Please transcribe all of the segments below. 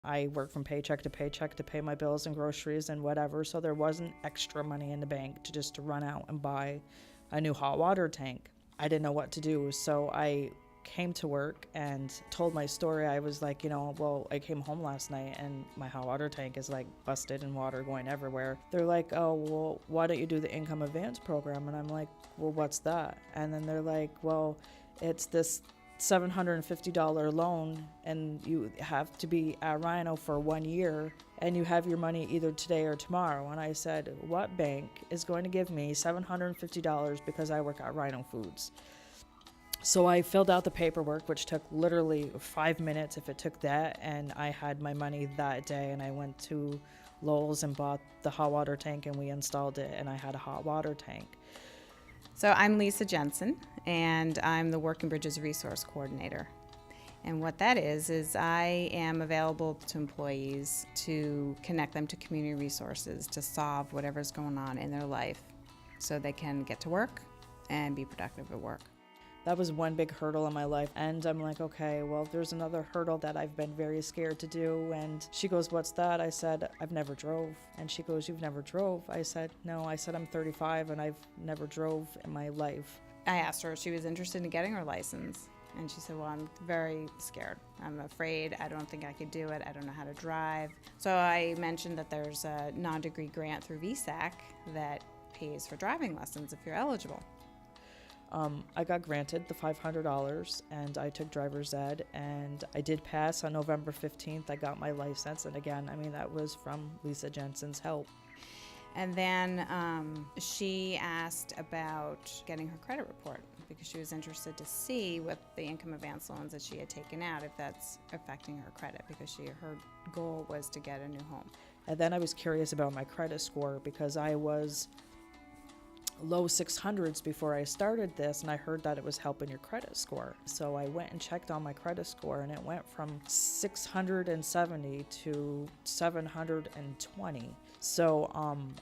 I worked from paycheck to pay my bills and groceries and whatever, so there wasn't extra money in the bank to run out and buy a new hot water tank. I didn't know what to do, so I came to work and told my story. I was like, well, I came home last night and my hot water tank is like busted and water going everywhere. They're like, oh, well, why don't you do the income advance program? And I'm like, well, what's that? And then they're like, well, it's this $750 loan and you have to be at Rhino for 1 year and you have your money either today or tomorrow. And I said, what bank is going to give me $750 because I work at Rhino Foods? So I filled out the paperwork, which took literally 5 minutes if it took that, and I had my money that day, and I went to Lowe's and bought the hot water tank and we installed it, and I had a hot water tank. So I'm Lisa Jensen, and I'm the Working Bridges Resource Coordinator. And what that is I am available to employees to connect them to community resources to solve whatever's going on in their life so they can get to work and be productive at work. That was one big hurdle in my life, and I'm like, okay, well, there's another hurdle that I've been very scared to do. And she goes, what's that? I said, I've never drove. And she goes, you've never drove? I said, no. I said, I'm 35 and I've never drove in my life. I asked her if she was interested in getting her license, and she said, well, I'm very scared. I'm afraid. I don't think I could do it. I don't know how to drive. So I mentioned that there's a non-degree grant through VSAC that pays for driving lessons if you're eligible. I got granted the $500 and I took driver's ed and I did pass on November 15th. I got my license, and again, that was from Lisa Jensen's help. And then she asked about getting her credit report because she was interested to see what the income advance loans that she had taken out, if that's affecting her credit, because her goal was to get a new home. And then I was curious about my credit score because I was low 600s before I started this, and I heard that it was helping your credit score. So I went and checked on my credit score, and it went from 670 to 720. So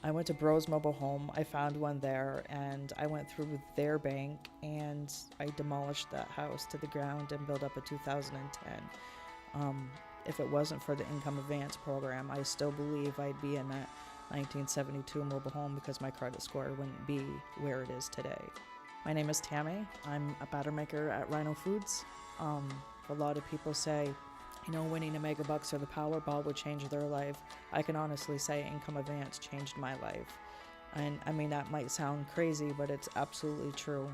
I went to Bros Mobile Home. I found one there, and I went through their bank, and I demolished that house to the ground and built up a 2010. If it wasn't for the income advance program, I still believe I'd be in that 1972 mobile home because my credit score wouldn't be where it is today. My name is Tammy. I'm a batter maker at Rhino Foods. A lot of people say, winning the mega bucks or the Powerball would change their life. I can honestly say income advance changed my life. And that might sound crazy, but it's absolutely true.